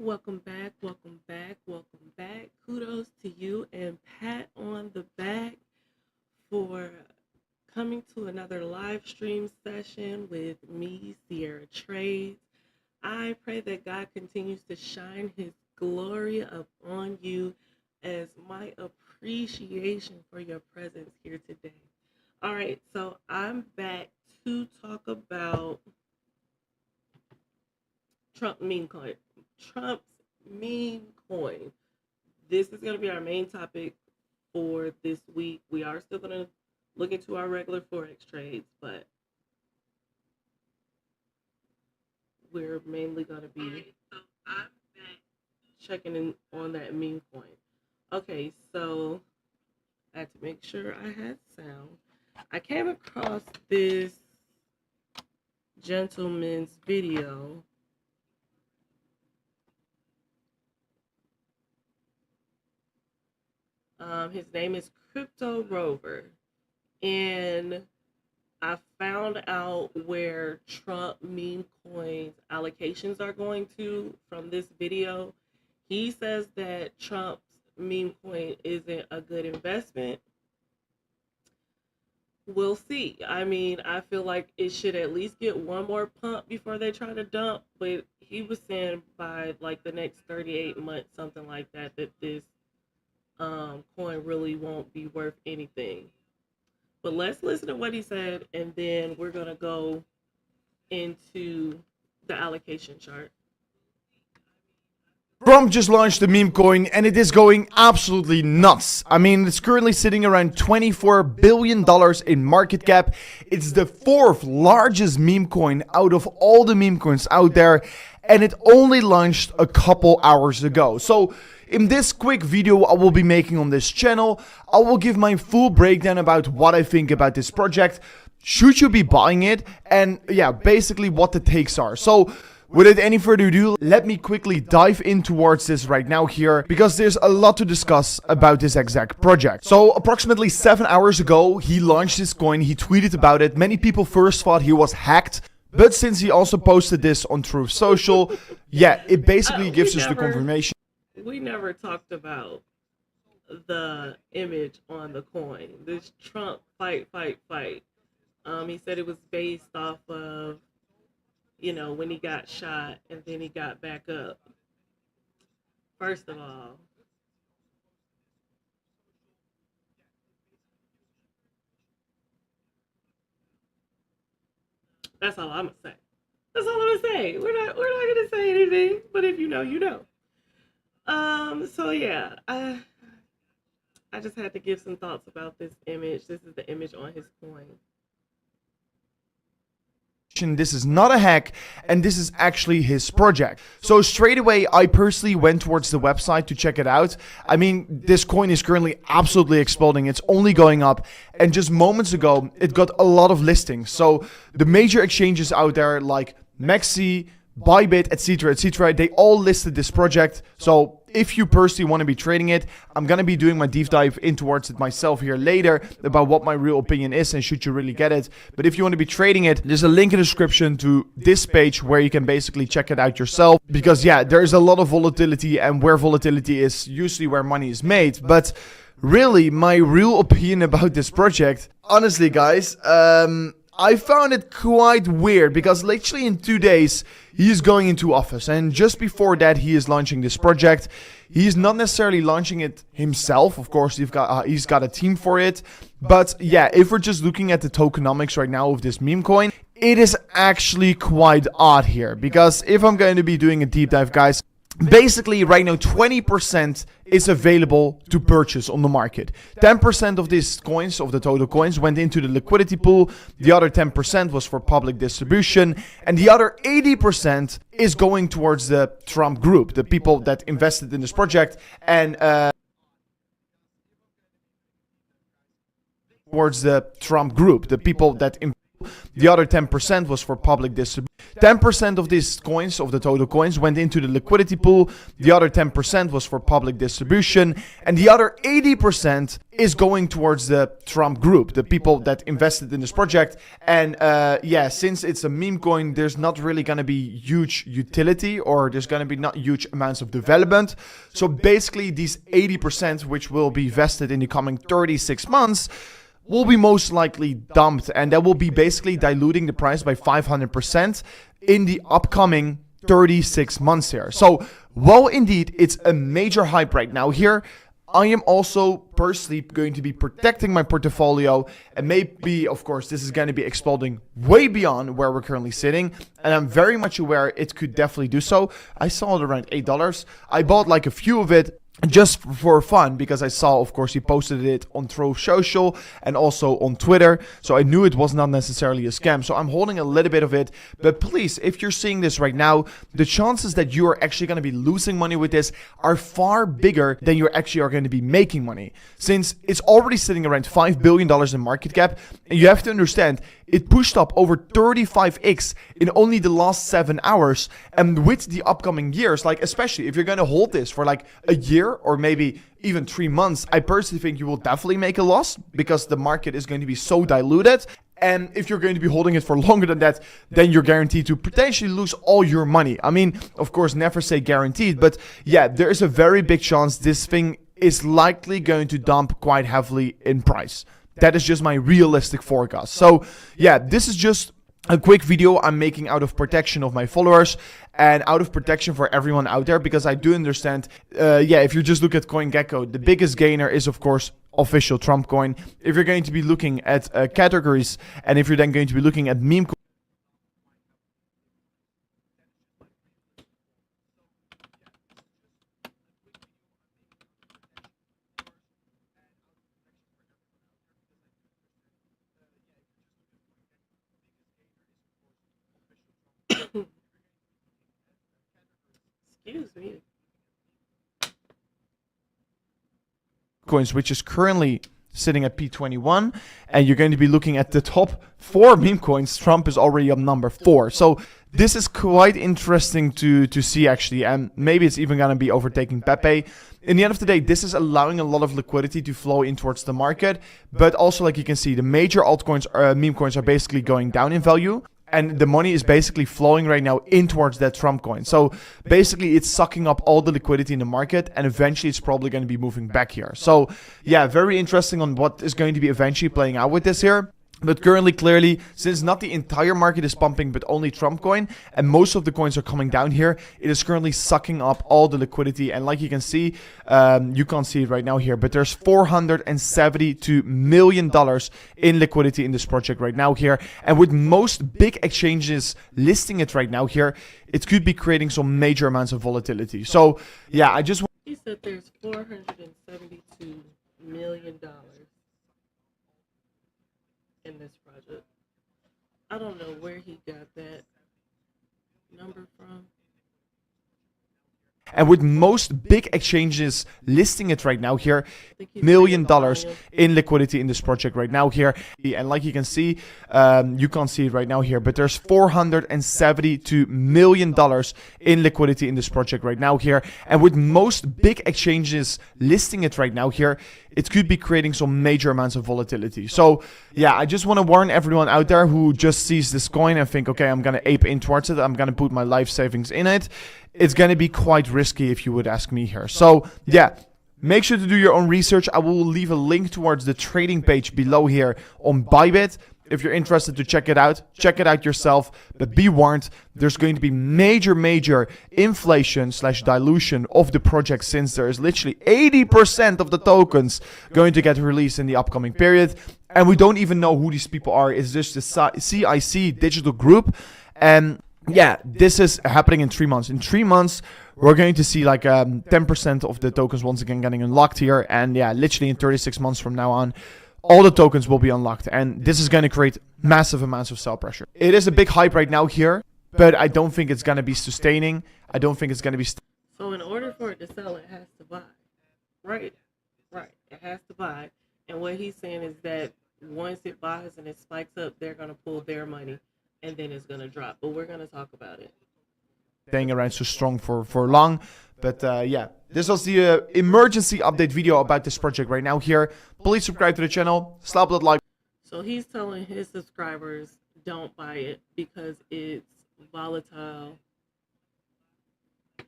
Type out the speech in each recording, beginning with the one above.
Welcome back, welcome back, welcome back. Kudos to you and pat on the back for coming to another live stream session with me, Sierra Trades. I pray that God continues to shine his glory upon you as my appreciation for your presence here today. All right, so I'm back to talk about Trump meme coin. Trump's meme coin. This is going to be our main topic for this week. We are still going to look into our regular Forex trades, but we're mainly going to be checking in on that meme coin. Okay, so I had to make sure I had sound. I came across this gentleman's video. His name is Crypto Rover, and I found out where Trump meme coins allocations are going to from this video. He says that Trump's meme coin isn't a good investment. We'll see. I mean, I feel like it should at least get one more pump before they try to dump, but he was saying by like the next 38 months, something like that, that this coin really won't be worth anything. But let's listen to what he said, and then we're gonna go into the allocation chart. Trump just launched the meme coin and it is going absolutely nuts. I mean, it's currently sitting around $24 billion in market cap. It's the fourth largest meme coin out of all the meme coins out there, and it only launched a couple hours ago. So in this quick video I will be making on this channel, I will give my full breakdown about what I think about this project. Should you be buying it? And yeah, basically what the takes are. So without any further ado, let me quickly dive in towards this right now here, because there's a lot to discuss about this exact project. So approximately 7 hours ago, he launched this coin, he tweeted about it. Many people first thought he was hacked, but since he also posted this on Truth Social, yeah, it basically gives us the confirmation. We never talked about the image on the coin. This Trump fight. He said it was based off of, you know, when he got shot and then he got back up. First of all, that's all I'm gonna say. That's all I'm gonna say. We're not gonna say anything, but if you know, you know. So yeah, I just had to give some thoughts about this image. This is the image on his coin. This is not a hack, and this is actually his project. So straight away, I personally went towards the website to check it out. I mean, this coin is currently absolutely exploding. It's only going up, and just moments ago, it got a lot of listings. So the major exchanges out there like Maxi, Bybit, etc., they all listed this project. So if you personally want to be trading it, I'm going to be doing my deep dive in towards it myself here later about what my real opinion is and should you really get it. But if you want to be trading it, there's a link in the description to this page where you can basically check it out yourself. Because yeah, there's a lot of volatility, and where volatility is usually where money is made. But really, my real opinion about this project, honestly guys, I found it quite weird, because literally in 2 days he is going into office, and just before that he is launching this project. He's not necessarily launching it himself, of course he's got a team for it, but yeah, if we're just looking at the tokenomics right now of this meme coin, it is actually quite odd here, because if I'm going to be doing a deep dive, guys, basically right now 20% is available to purchase on the market. 10% of these coins, of the total coins, went into the liquidity pool. The other 10% was for public distribution, and the other 80% is going towards the Trump group, the people that invested in this project, and towards the Trump group, the people that The other 10% was for public distribution. 10% of these coins, of the total coins, went into the liquidity pool. The other 10% was for public distribution. And the other 80% is going towards the Trump group, the people that invested in this project. And yeah, since it's a meme coin, there's not really going to be huge utility, or there's going to be not huge amounts of development. So basically these 80%, which will be vested in the coming 36 months, will be most likely dumped, and that will be basically diluting the price by 500% in the upcoming 36 months here. So, while indeed it's a major hype right now here, I am also personally going to be protecting my portfolio, and maybe, of course, this is going to be exploding way beyond where we're currently sitting, and I'm very much aware it could definitely do so. I saw it around $8. I bought like a few of it, just for fun, because I saw, of course, he posted it on Trove Social and also on Twitter, so I knew it was not necessarily a scam. So I'm holding a little bit of it, but please, if you're seeing this right now, the chances that you are actually going to be losing money with this are far bigger than you actually are going to be making money, since it's already sitting around $5 billion in market cap. And you have to understand, it pushed up over 35x in only the last 7 hours. And with the upcoming years, like especially if you're going to hold this for like a year or maybe even 3 months, I personally think you will definitely make a loss, because the market is going to be so diluted. And if you're going to be holding it for longer than that, then you're guaranteed to potentially lose all your money. I mean, of course, never say guaranteed, but yeah, there is a very big chance this thing is likely going to dump quite heavily in price. That is just my realistic forecast. So yeah, this is just a quick video I'm making out of protection of my followers and out of protection for everyone out there, because I do understand, yeah, if you just look at CoinGecko, the biggest gainer is, of course, official Trump coin. If you're going to be looking at categories, and if you're then going to be looking at meme Excuse me. coins, which is currently sitting at P21, and you're going to be looking at the top 4 meme coins, Trump is already on number 4. So this is quite interesting to see, actually, and maybe it's even going to be overtaking Pepe. In the end of the day, this is allowing a lot of liquidity to flow in towards the market, but also, like you can see, the major altcoins, meme coins, are basically going down in value. And the money is basically flowing right now in towards that Trump coin. So basically it's sucking up all the liquidity in the market, and eventually it's probably going to be moving back here. So yeah, very interesting on what is going to be eventually playing out with this here. But currently, clearly, since not the entire market is pumping, but only Trump coin, and most of the coins are coming down here, it is currently sucking up all the liquidity. And like you can see, you can't see it right now here, but there's $472 million in liquidity in this project right now here. And with most big exchanges listing it right now here, it could be creating some major amounts of volatility. So yeah, I just... He said there's $472 million in this project. I don't know where he got that number from. And with most big exchanges listing it right now here, $1 million in liquidity in this project right now here. And like you can see, you can't see it right now here, but there's $472 million in liquidity in this project right now here. And with most big exchanges listing it right now here, it could be creating some major amounts of volatility. So yeah, I just want to warn everyone out there who just sees this coin and think, okay, I'm going to ape in towards it, I'm going to put my life savings in it. It's going to be quite risky if you would ask me here. So yeah, make sure to do your own research. I will leave a link towards the trading page below here on Bybit. If you're interested to check it out yourself. But be warned, there's going to be major inflation / dilution of the project, since there is literally 80% of the tokens going to get released in the upcoming period. And we don't even know who these people are. It's just the CIC Digital Group. And yeah, this is happening in 3 months. In 3 months, we're going to see like 10% of the tokens once again getting unlocked here. And yeah, literally in 36 months from now on, all the tokens will be unlocked. And this is going to create massive amounts of sell pressure. It is a big hype right now here, but I don't think it's going to be sustaining. I don't think it's going to be... So in order for it to sell, it has to buy. Right. It has to buy. And what he's saying is that once it buys and it spikes up, they're going to pull their money and then it's going to drop. But we're going to talk about it. Staying around so strong for long. But yeah, this was the emergency update video about this project right now here. Please subscribe to the channel, slap that like. So he's telling his subscribers don't buy it because it's volatile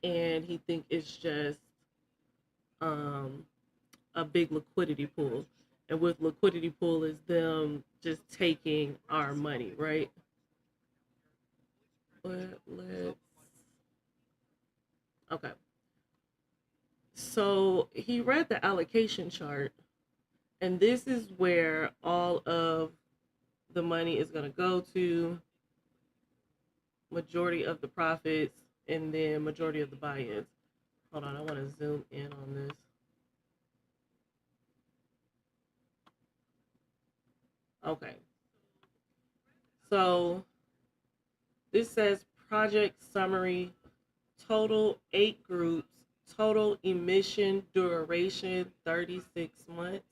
and he think it's just a big liquidity pool. And with liquidity pool is them just taking our money, right? But let's okay. So he read the allocation chart, and this is where all of the money is going to go to, majority of the profits, and then majority of the buy-ins. Hold on, I want to zoom in on this. Okay. So this says project summary, total 8 groups, total emission duration 36 months.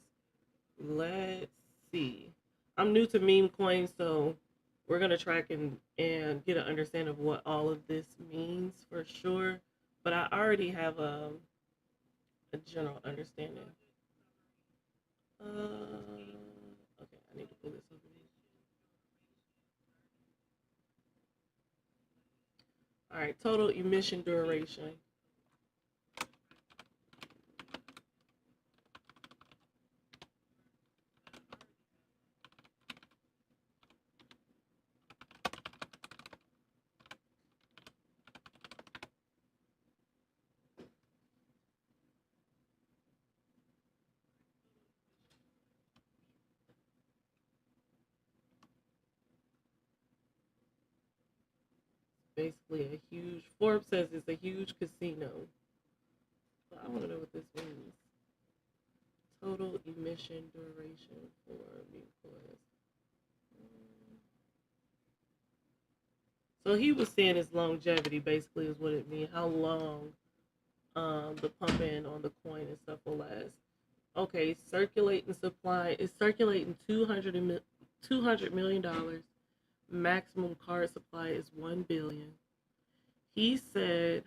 Let's see. I'm new to meme coin, so we're gonna track and get an understanding of what all of this means for sure. But I already have a general understanding. Okay, I need to pull this over here. All right, total emission duration. Basically a huge, Forbes says it's a huge casino. So I want to know what this means. Total emission duration for meme coins. So he was saying it's longevity basically is what it means. How long the pumping on the coin and stuff will last. Okay, circulating supply is circulating $200 million. Maximum card supply is 1 billion. He said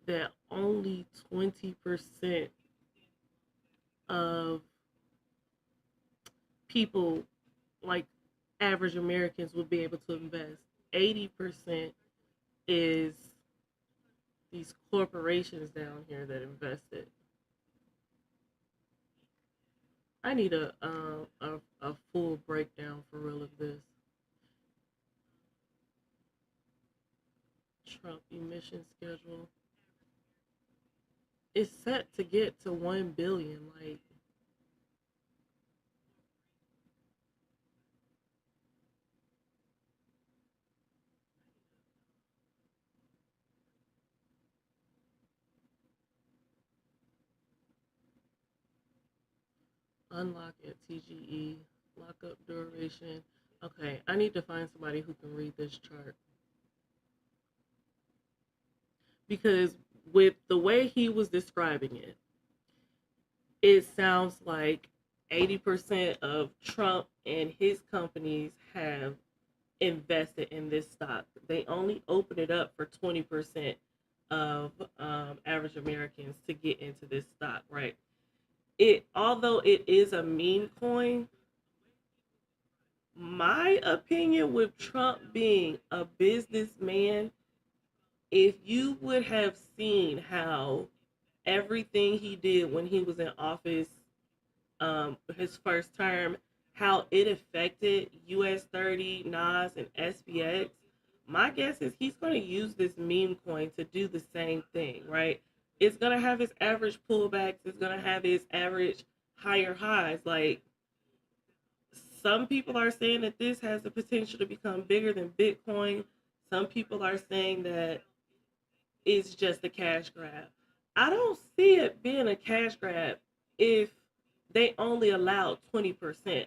that only 20% of people, like average Americans, will be able to invest. 80% is these corporations down here that invested. I need a full breakdown for real of this. Trump emission schedule. It's set to get to 1 billion. Like, unlock at TGE, lockup duration. Okay, I need to find somebody who can read this chart. Because with the way he was describing it, it sounds like 80% of Trump and his companies have invested in this stock. They only open it up for 20% of average Americans to get into this stock, right? Although it is a meme coin, my opinion with Trump being a businessman, if you would have seen how everything he did when he was in office, his first term, how it affected US 30, NAS, and SPX, my guess is he's going to use this meme coin to do the same thing, right? It's going to have its average pullbacks. It's going to have its average higher highs. Like, some people are saying that this has the potential to become bigger than Bitcoin. Some people are saying that it's just a cash grab. I don't see it being a cash grab if they only allow 20%.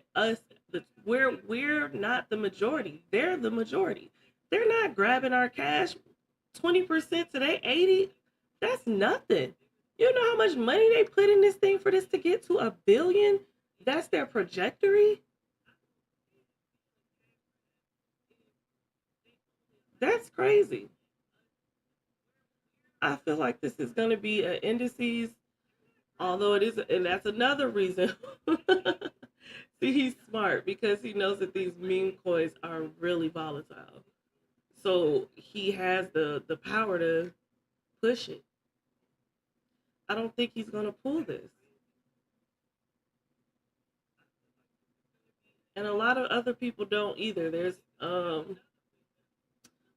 We're not the majority. They're the majority. They're not grabbing our cash. 20% today, 80. That's nothing. You know how much money they put in this thing for this to get to 1 billion? That's their trajectory. That's crazy. I feel like this is going to be an indices, although it is, and that's another reason. See, he's smart because he knows that these meme coins are really volatile. So he has the power to push it. I don't think he's going to pull this. And a lot of other people don't either. There's a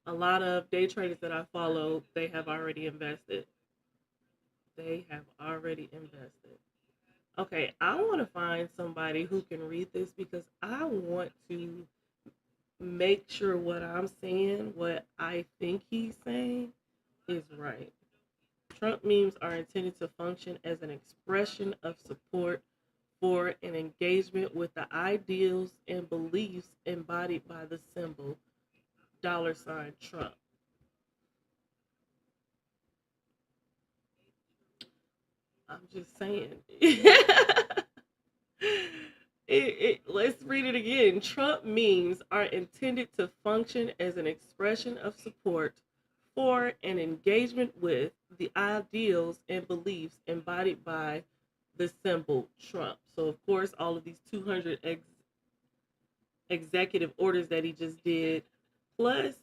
lot of day traders that I follow, they have already invested. They have already invested. Okay, I want to find somebody who can read this because I want to make sure what I'm saying, what I think he's saying, is right. Trump memes are intended to function as an expression of support for an engagement with the ideals and beliefs embodied by the symbol $Trump. I'm just saying. Let's read it again. Trump memes are intended to function as an expression of support for and engagement with the ideals and beliefs embodied by the symbol Trump. So, of course, all of these 200 executive orders that he just did, plus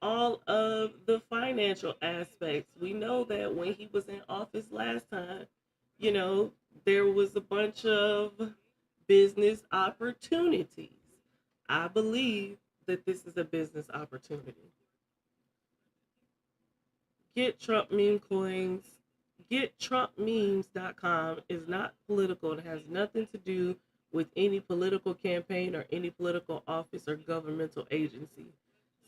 all of the financial aspects. We know that when he was in office last time, you know, there was a bunch of business opportunities. I believe that this is a business opportunity. Get Trump meme coins. GetTrumpMemes.com is not political. It has nothing to do with any political campaign or any political office or governmental agency.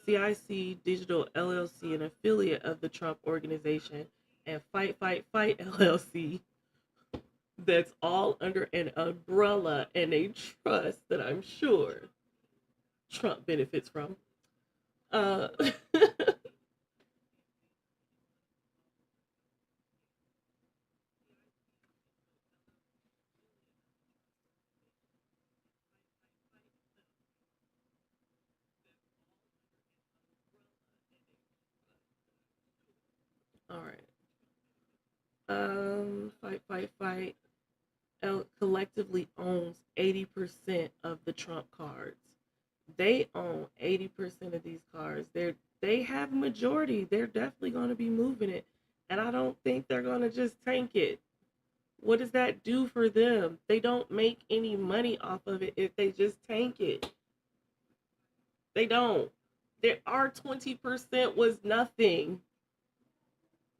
CIC Digital LLC, an affiliate of the Trump Organization, and Fight Fight Fight LLC, that's all under an umbrella and a trust that I'm sure Trump benefits from. Uh, all right. Fight Fight Fight collectively owns 80% of the Trump cards. They own 80% of these cards. They have majority. They're definitely going to be moving it. And I don't think they're going to just tank it. What does that do for them? They don't make any money off of it if they just tank it. They don't. Their R20% was nothing.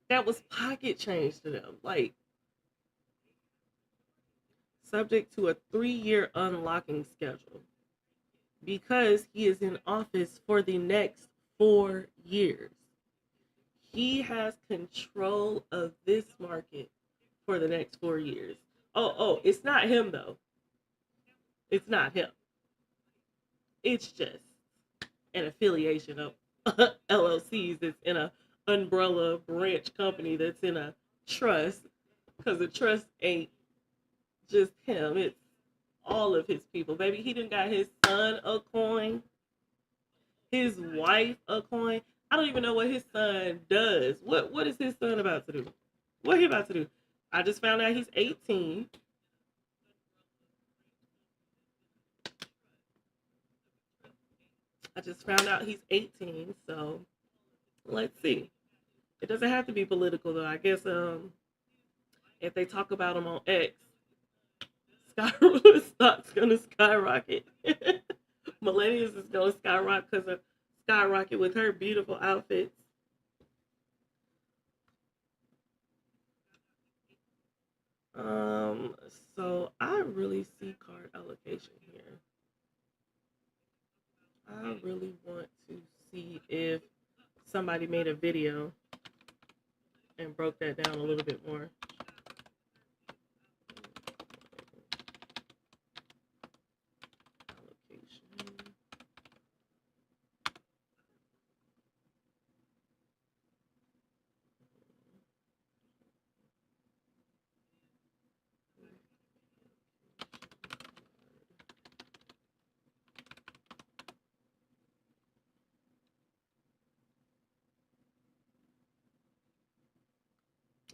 That was pocket change to them. Like, subject to a 3-year unlocking schedule because he is in office for the next 4 years. He has control of this market for the next 4 years. Oh, it's not him though. It's not him. It's just an affiliation of LLCs that's in a umbrella branch company that's in a trust because the trust ain't just him. It's all of his people. Baby, he done got his son a coin, his wife a coin. I don't even know what his son does. What is his son about to do? What he about to do? I just found out he's 18. I just found out he's 18. So let's see. It doesn't have to be political though. I guess if they talk about him on X, stock's gonna skyrocket. Millennials is gonna skyrocket with her beautiful outfits. Um, so I really see card allocation here. I really want to see if somebody made a video and broke that down a little bit more. Allocation.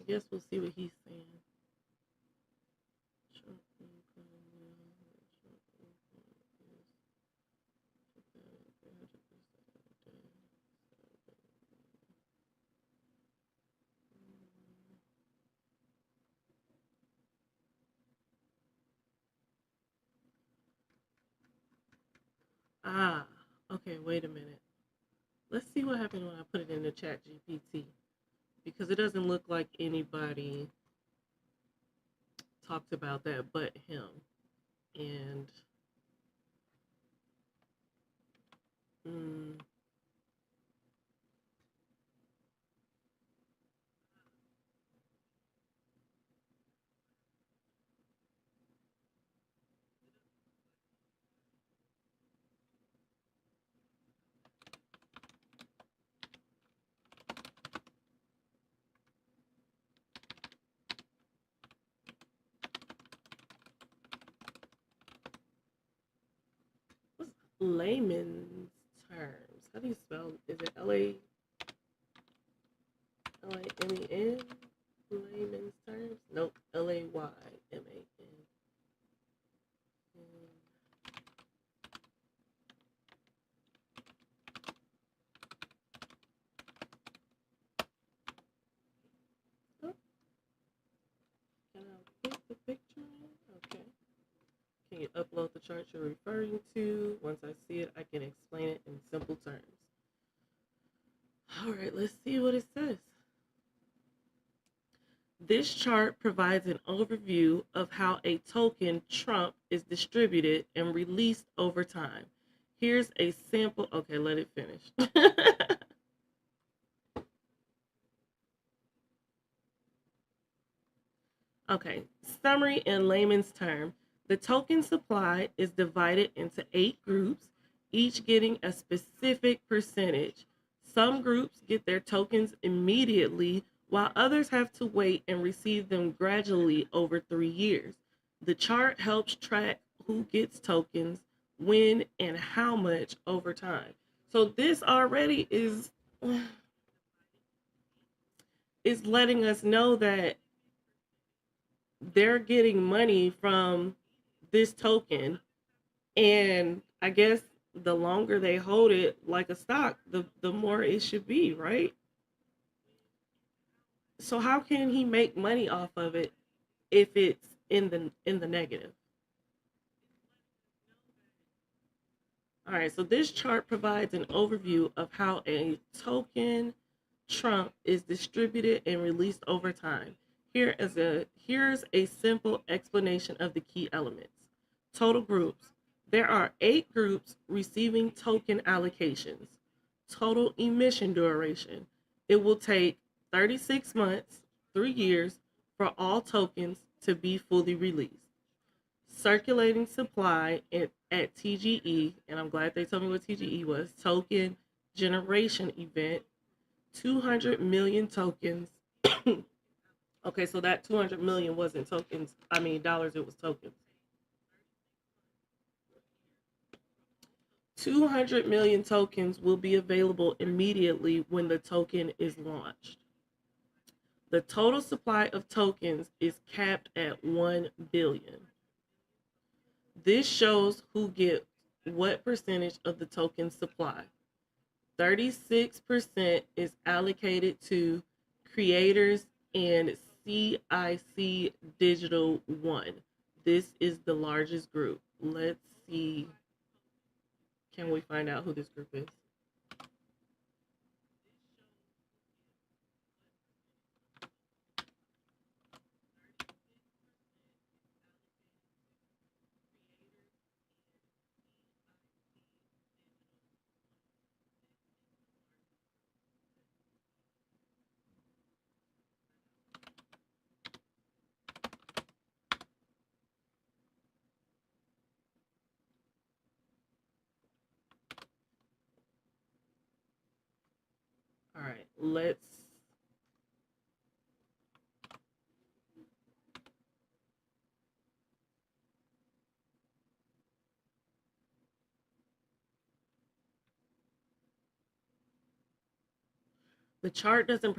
I guess we'll see what he's saying. Ah, okay, wait a minute. Let's see what happened when I put it in the chat GPT, because it doesn't look like anybody talked about that but him. And mm, what's layman's terms? How do you spell? Is it Laymen? Layman's terms? Nope. Layman. Oh, can I put the picture in? Okay. Can you upload the chart you're referring to? Once I see it, I can explain it in simple terms. All right, let's see what it says. This chart provides an overview of how a token Trump is distributed and released over time. Here's a sample. Okay, let it finish. Okay, summary in layman's term. The token supply is divided into 8 groups, each getting a specific percentage. Some groups get their tokens immediately, while others have to wait and receive them gradually over 3 years. The chart helps track who gets tokens, when, and how much over time. So this already is letting us know that they're getting money from this token, and I guess the longer they hold it like a stock, the more it should be, right? So how can he make money off of it if it's in the negative? All right, so this chart provides an overview of how a token Trump is distributed and released over time. Here's a simple explanation of the key elements. Total groups. There are 8 groups receiving token allocations. Total emission duration. It will take 36 months, 3 years, for all tokens to be fully released. Circulating supply at TGE, and I'm glad they told me what TGE was, token generation event, 200 million tokens. Okay, so that 200 million wasn't tokens, I mean dollars, it was tokens. 200 million tokens will be available immediately when the token is launched. The total supply of tokens is capped at 1 billion. This shows who gets what percentage of the token supply. 36% is allocated to creators and CIC Digital One. This is the largest group. Let's see. Can we find out who this group is? All right, let's. The chart doesn't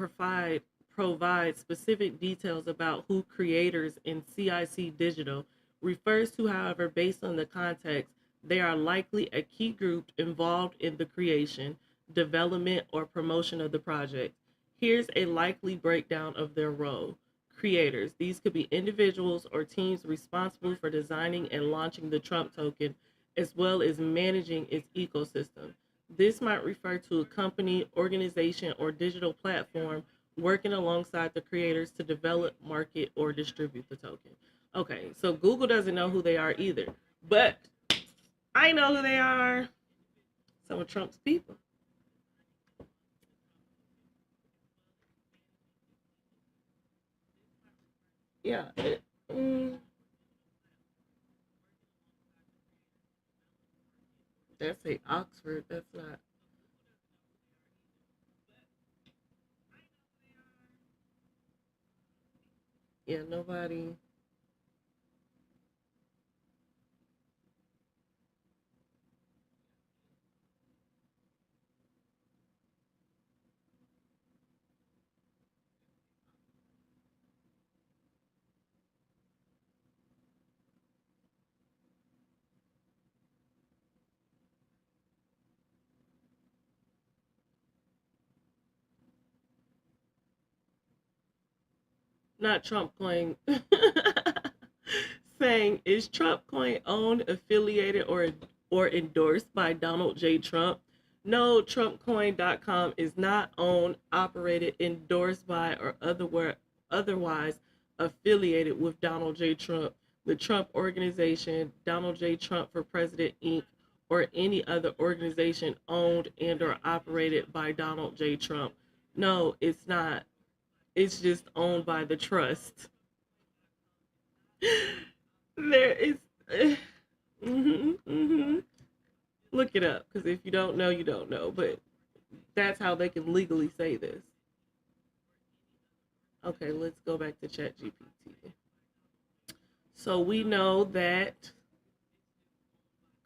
provides specific details about who creators in CIC Digital refers to, however, based on the context, they are likely a key group involved in the creation, development, or promotion of the project. Here's a likely breakdown of their role. Creators. These could be individuals or teams responsible for designing and launching the Trump token, as well as managing its ecosystem. This might refer to a company, organization, or digital platform working alongside the creators to develop, market, or distribute the token. Okay, so Google doesn't know who they are either, but I know who they are. Some of Trump's people. Yeah. That's a Oxford. That's not. Yeah, nobody. Not Trump coin. Saying, is Trump coin owned, affiliated, or endorsed by Donald J. Trump? No, TrumpCoin.com is not owned, operated, endorsed by, or otherwise affiliated with Donald J. Trump, the Trump Organization, Donald J. Trump for President Inc., or any other organization owned and or operated by Donald J. Trump. No, it's not. It's just owned by the trust. There is. Mm-hmm. Look it up, because if you don't know, you don't know. But that's how they can legally say this. Okay, let's go back to ChatGPT. So we know that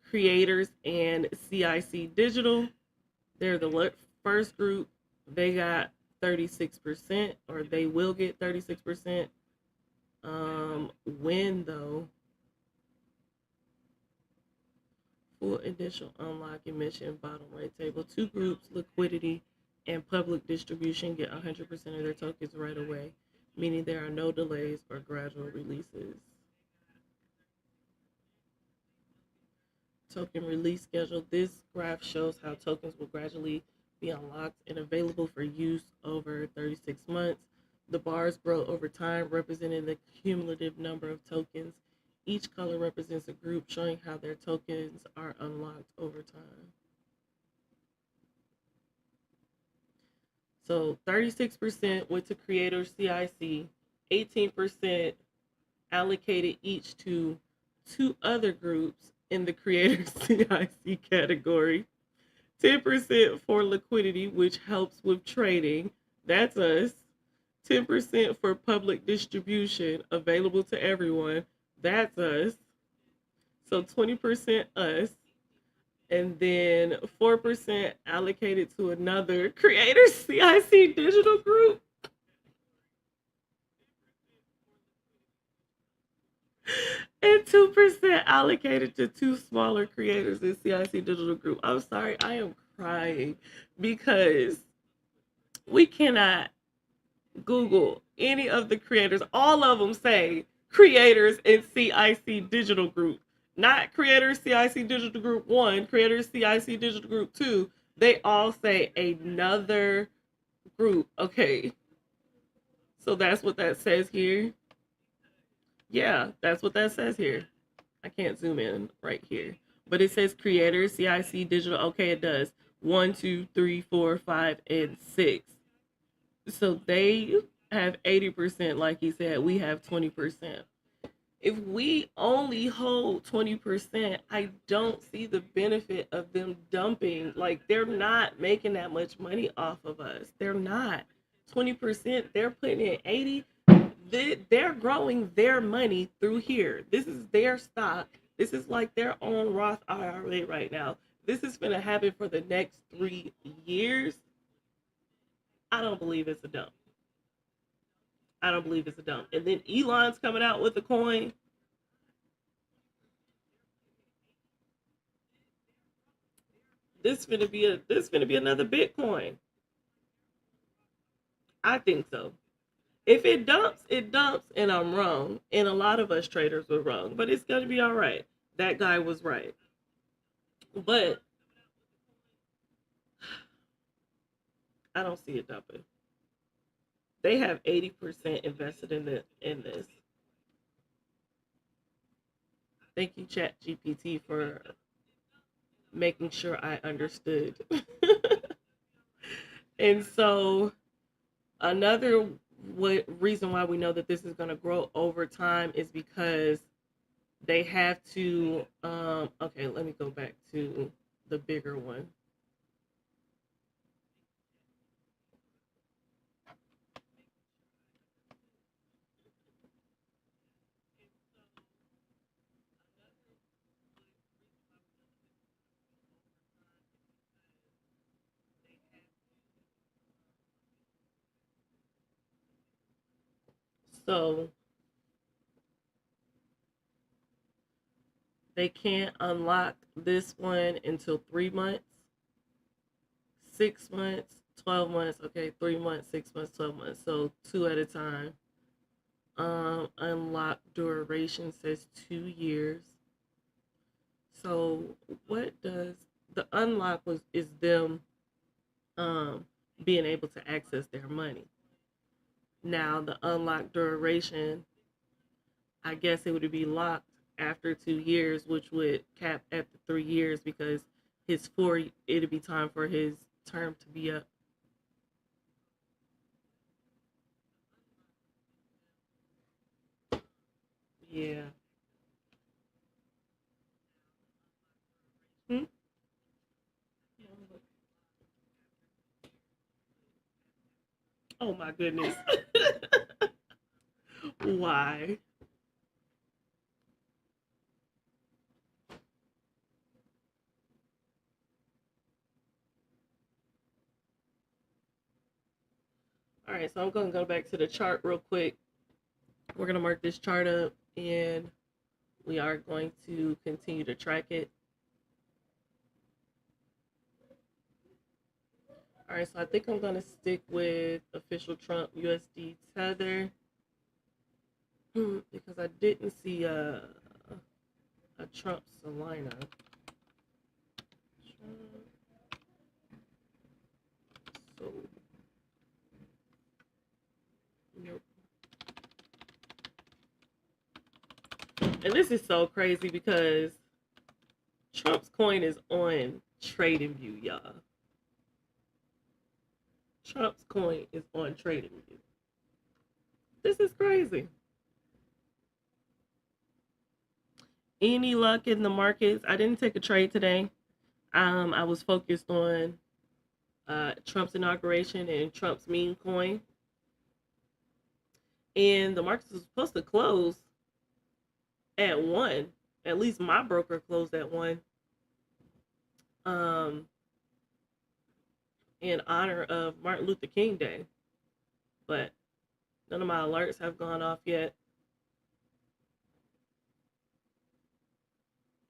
creators and CIC Digital, they're the first group. They got 36%, or they will get 36%. When though? Full initial unlock emission bottom right table. Two groups, liquidity and public distribution, get 100% of their tokens right away, meaning there are no delays or gradual releases. Token release schedule. This graph shows how tokens will gradually be unlocked and available for use over 36 months. The bars grow over time, representing the cumulative number of tokens. Each color represents a group, showing how their tokens are unlocked over time. So 36% went to Creator CIC, 18% allocated each to two other groups in the Creator CIC category, 10% for liquidity, which helps with trading. That's us. 10% for public distribution, available to everyone. That's us. So 20% us. And then 4% allocated to another Creator CIC Digital group. And 2% allocated to two smaller creators in CIC Digital Group. I'm sorry, I am crying because we cannot Google any of the creators. All of them say creators in CIC Digital Group, not creators CIC Digital Group 1, creators CIC Digital Group 2. They all say another group. Okay, so that's what that says here. Yeah, that's what that says here. I can't zoom in right here, but it says creators CIC Digital. Okay, it does. 1, 2, 3, 4, 5, and 6. So they have 80%, like you said. We have 20%. If we only hold 20%, I don't see the benefit of them dumping. Like, they're not making that much money off of us. They're not. 20%, they're putting in 80. They're growing their money through here. This is their stock. This is like their own Roth IRA right now. This is going to happen for the next 3 years. I don't believe it's a dump. I don't believe it's a dump. And then Elon's coming out with a coin. This gonna be another Bitcoin. I think so. If it dumps, it dumps, and I'm wrong. And a lot of us traders were wrong, but it's gonna be all right. That guy was right. But I don't see it dumping. They have 80% invested in this. Thank you, Chat GPT, for making sure I understood. And so another reason why we know that this is going to grow over time is because they have to okay, let me go back to the bigger one. So they can't unlock this one until 3 months, 6 months, 12 months. Okay, 3 months, 6 months, 12 months. So two at a time. Unlock duration says 2 years. So what does the unlock was is them um being able to access their money. Now the unlock duration, I guess it would be locked after 2 years, which would cap at the 3 years because it'd be time for his term to be up. Yeah. Hmm? Oh my goodness. Why? All right, so I'm going to go back to the chart real quick. We're going to mark this chart up and we are going to continue to track it. All right, so I think I'm going to stick with official Trump USD tether because I didn't see a Trump Solana. So, nope. And this is so crazy because Trump's coin is on TradingView, y'all. Trump's coin is on TradingView. This is crazy. Any luck in the markets? I didn't take a trade today. I was focused on Trump's inauguration and Trump's meme coin. And the markets was supposed to close at 1. At least my broker closed at 1. Um, in honor of Martin Luther King Day. But none of my alerts have gone off yet.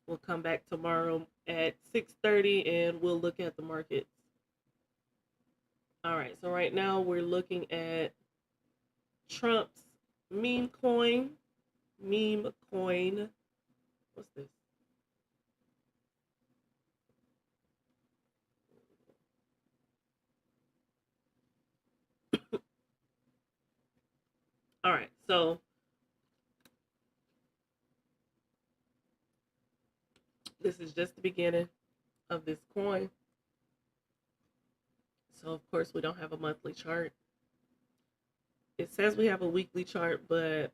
We'll come back tomorrow at 6:30 and we'll look at the markets. All right, so right now we're looking at Trump's meme coin. Meme coin. What's this? All right, so this is just the beginning of this coin. So of course we don't have a monthly chart. It says we have a weekly chart, but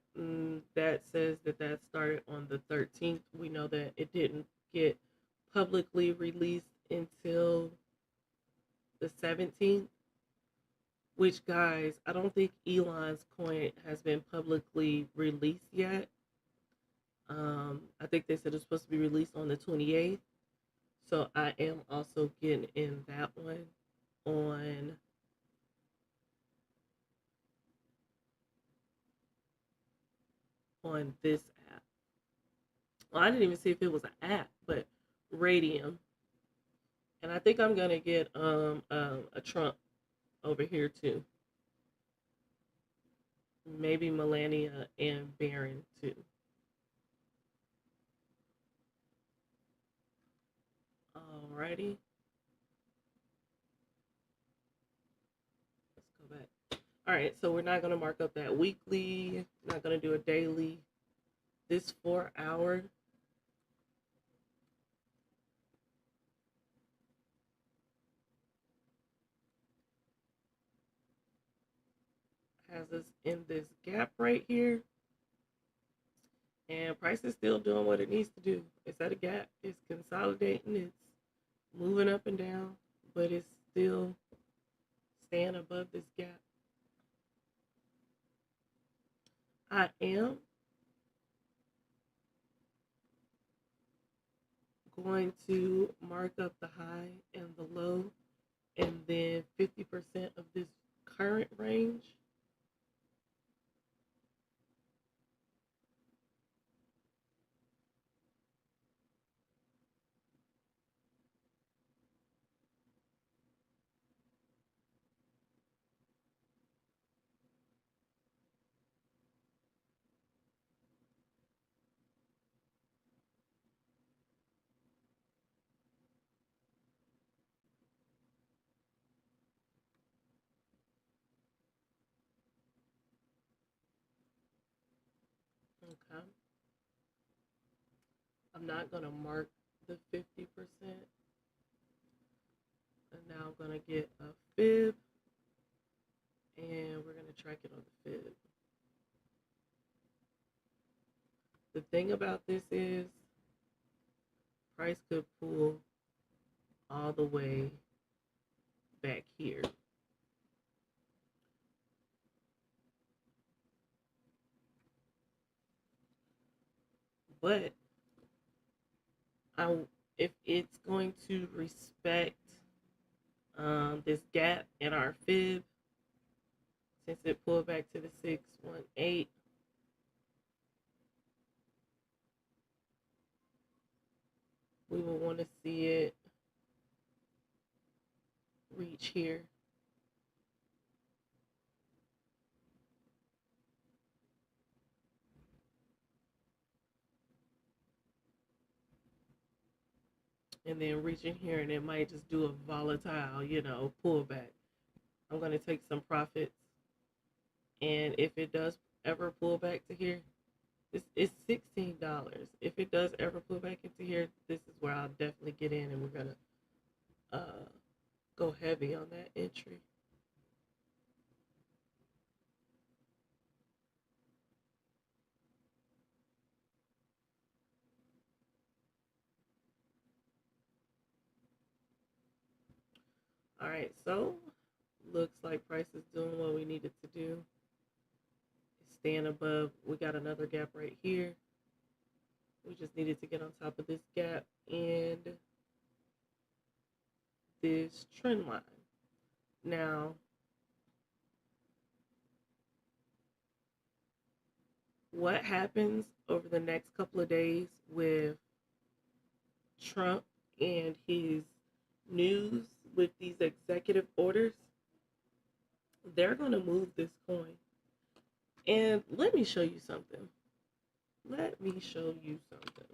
that says that started on the 13th. We know that it didn't get publicly released until the 17th, which, guys, I don't think Elon's coin has been publicly released yet. I think they said it's supposed to be released on the 28th. So I am also getting in that one on on this app. Well, I didn't even see if it was an app, but Radium. And I think I'm gonna get a Trump over here too. Maybe Melania and Barron too. Alrighty, let's go back. All right, so we're not gonna mark up that weekly. Not gonna do a daily. This 4 hour has us in this gap right here, and price is still doing what it needs to do. It's at a gap. It's consolidating. It's moving up and down, but it's still staying above this gap. I am going to mark up the high and the low, and then 50% of this current range. Okay. I'm not going to mark the 50%. And now I'm going to get a fib, and we're going to track it on the fib. The thing about this is price could pull all the way back here. But if it's going to respect this gap in our fib, since it pulled back to the 618, we will want to see it reach here. And then reaching here, and it might just do a volatile, pullback. I'm going to take some profits. And if it does ever pull back to here, it's $16. If it does ever pull back into here, this is where I'll definitely get in, and we're going to go heavy on that entry. All right, so looks like price is doing what we needed to do. It's staying above. We got another gap right here. We just needed to get on top of this gap and this trend line. Now, what happens over the next couple of days with Trump and his news with these executive orders? They're going to move this coin. And let me show you something. Let me show you something.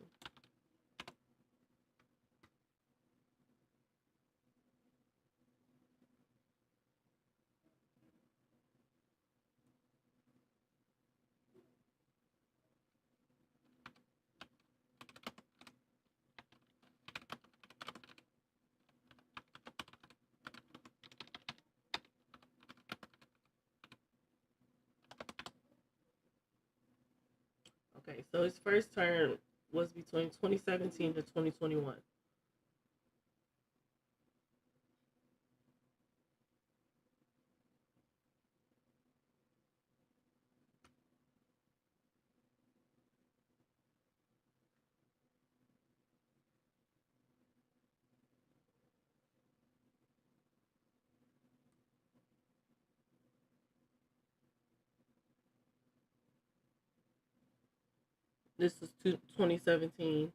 Okay, so his first term was between 2017 to 2021. This is 2017.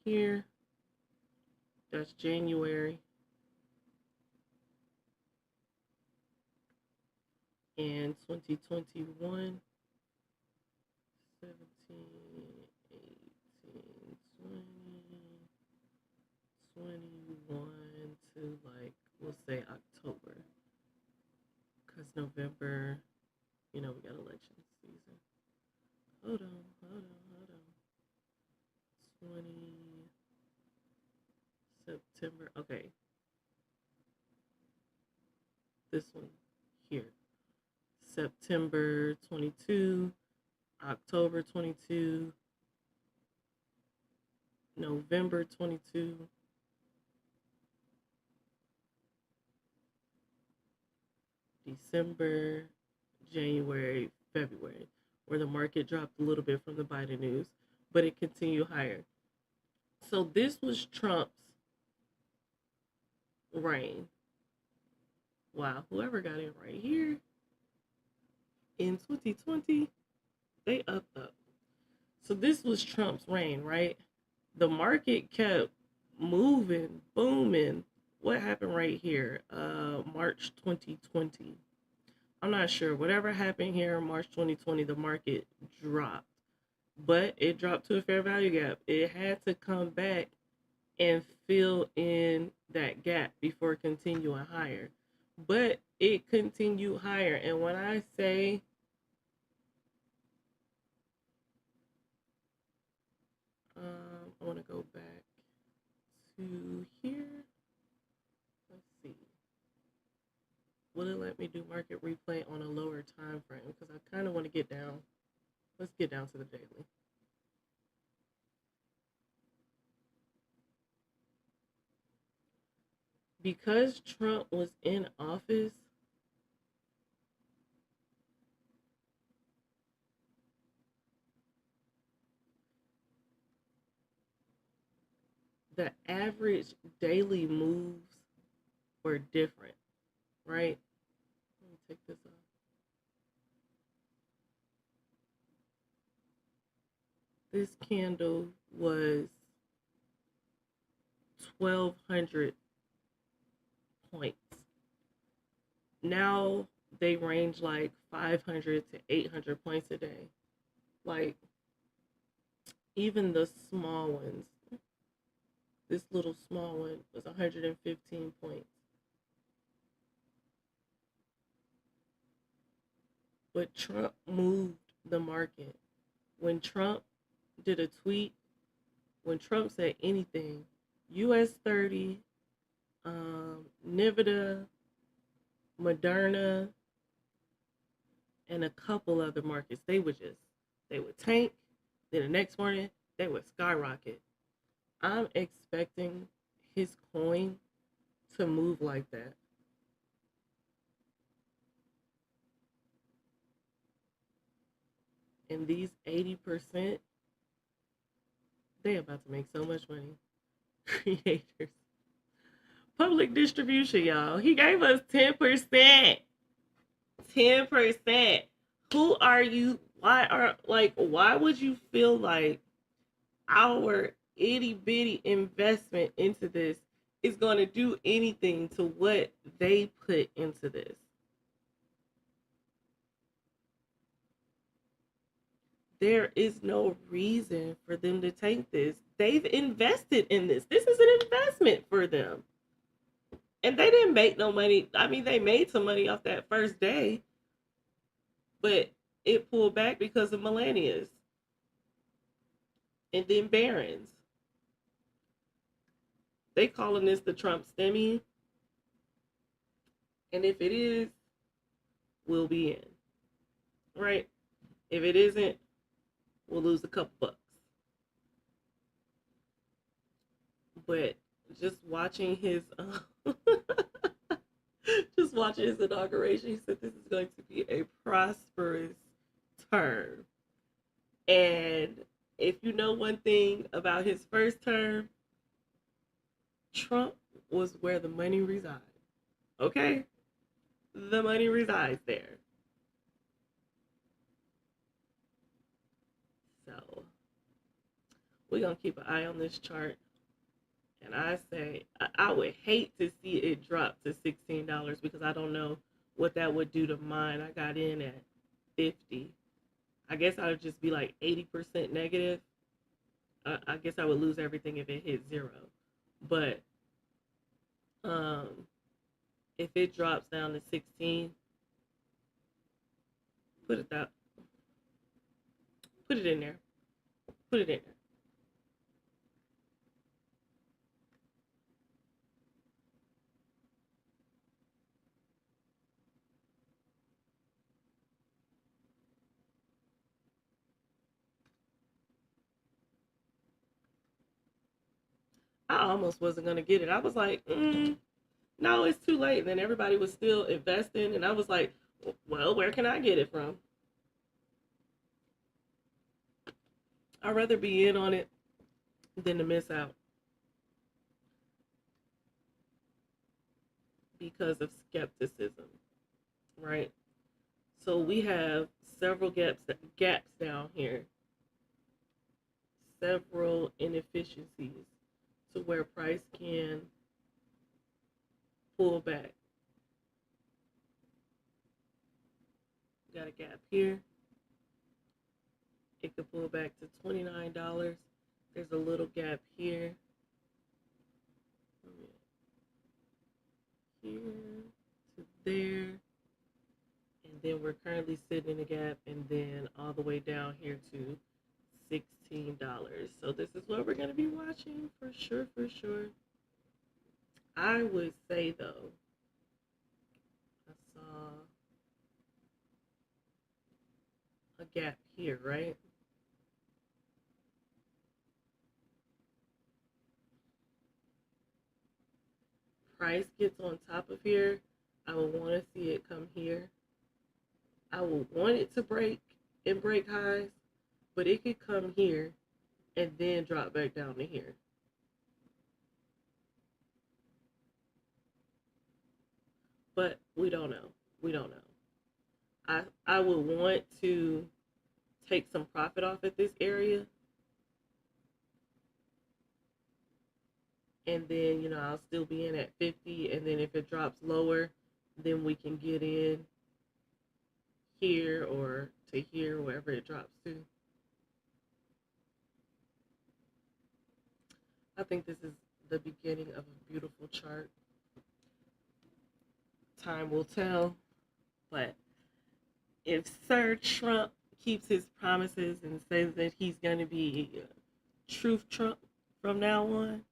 Here, that's January. And 2021, 17, 18, 20, 21 to like, we'll say October. Because November, we got election season. Hold on. 20 September. Okay. This one here. September 22, October 22, November 22, December, January, February, where the market dropped a little bit from the Biden news, but it continued higher. So this was Trump's reign. Wow, whoever got in right here in 2020, they upped up. So this was Trump's reign, right? The market kept moving, booming. What happened right here? March 2020. I'm not sure. Whatever happened here in March 2020, the market dropped. But it dropped to a fair value gap. It had to come back and fill in that gap before continuing higher. But it continued higher. And when I say I want to go back to here. Let's see. Will it let me do market replay on a lower time frame? Because I kind of want to get down. Let's get down to the daily. Because Trump was in office, the average daily moves were different, right? Let me take this off. This candle was 1,200 points. Now they range like 500 to 800 points a day. Like, even the small ones, this little small one was 115 points. But Trump moved the market. When Trump did a tweet, when Trump said anything, US 30, Nvidia, Moderna, and a couple other markets, they would tank. Then the next morning, they would skyrocket. I'm expecting his coin to move like that. And these 80%, they about to make so much money. Creators. Public distribution, y'all. He gave us 10%. 10%. Who are you? Why would you feel like our itty bitty investment into this is going to do anything to what they put into this? There is no reason for them to take this. They've invested in this. This is an investment for them. And they didn't make no money. I mean, they made some money off that first day, but it pulled back because of Melania's and then Barron's. They calling this the Trump stimmy. And if it is, we'll be in. Right? If it isn't, we'll lose a couple bucks. But just watching his inauguration, he said this is going to be a prosperous term. And if you know one thing about his first term, Trump was where the money resides. Okay? The money resides there. So we're gonna keep an eye on this chart. And I say I would hate to see it drop to $16 because I don't know what that would do to mine. I got in at 50. I guess I would just be like 80% negative. I guess I would lose everything if it hit zero. But if it drops down to 16, put it that, put it in there, put it in there. I almost wasn't gonna get it. I was like, no, it's too late. And then everybody was still investing, and I was like, well, where can I get it from? I'd rather be in on it than to miss out because of skepticism, right? So we have several gaps down here, several inefficiencies to where price can pull back. Got a gap here. It could pull back to $29. There's a little gap here. Here to there. And then we're currently sitting in a gap, and then all the way down here to $16. So this is what we're going to be watching for sure, for sure. I would say, though, I saw a gap here, right? Price gets on top of here, I would want to see it come here. I would want it to break and break highs, but it could come here and then drop back down to here. But we don't know. We don't know. I would want to take some profit off at this area. And then, I'll still be in at 50. And then if it drops lower, then we can get in here or to here, wherever it drops to. I think this is the beginning of a beautiful chart. Time will tell. But if Sir Trump keeps his promises and says that he's going to be Truth Trump from now on,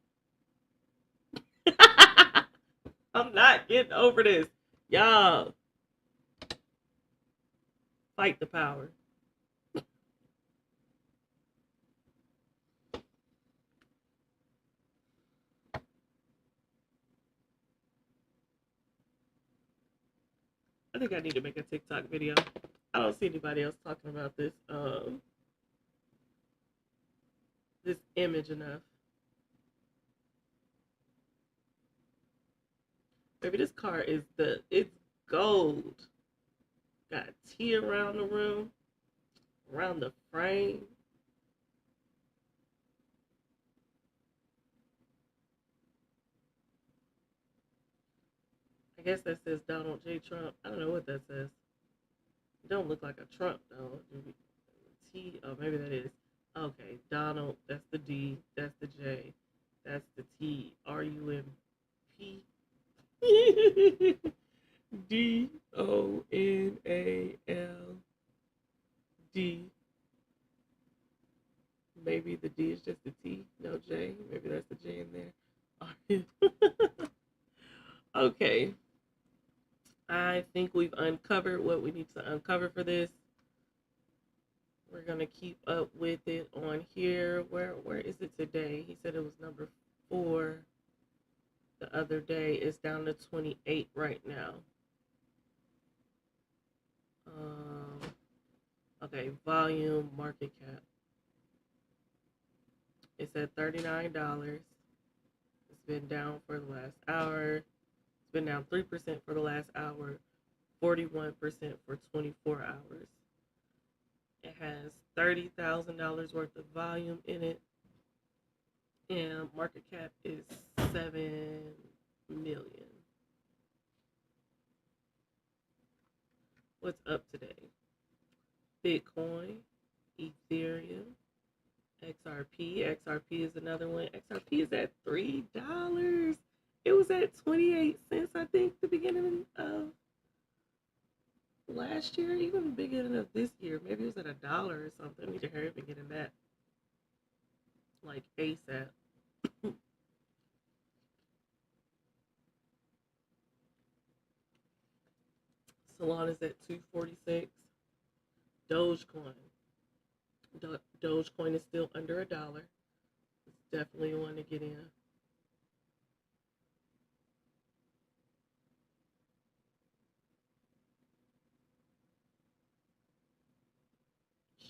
I'm not getting over this. Y'all, fight the power. I think I need to make a TikTok video. I don't see anybody else talking about this this image enough. Maybe this car is it's gold. Got T around the room, around the frame. I guess that says Donald J. Trump. I don't know what that says. It don't look like a Trump though. T, oh maybe that is. Okay, Donald, that's the D, that's the J, that's the T, R-U-M-P. D-O-N-A-L-D. Maybe the D is just the T, no J. Maybe that's the J in there. Okay. I think we've uncovered what we need to uncover for this. We're going to keep up with it on here. Where is it today? He said it was number 4 the other day. It's down to 28 right now. Okay, volume, market cap. It's at $39. It's been down for the last hour. It's been down 3% for the last hour, 41% for 24 hours. It has $30,000 worth of volume in it. and market cap is 7 million. What's up today? Bitcoin, Ethereum, XRP. XRP is another one. XRP is at $3. It was at 28 cents, I think, the beginning of last year, even the beginning of this year. Maybe it was at $1 or something. I need to hurry up and get in that like ASAP. Solana is at 246. Dogecoin. Dogecoin is still under $1. It's definitely one to get in.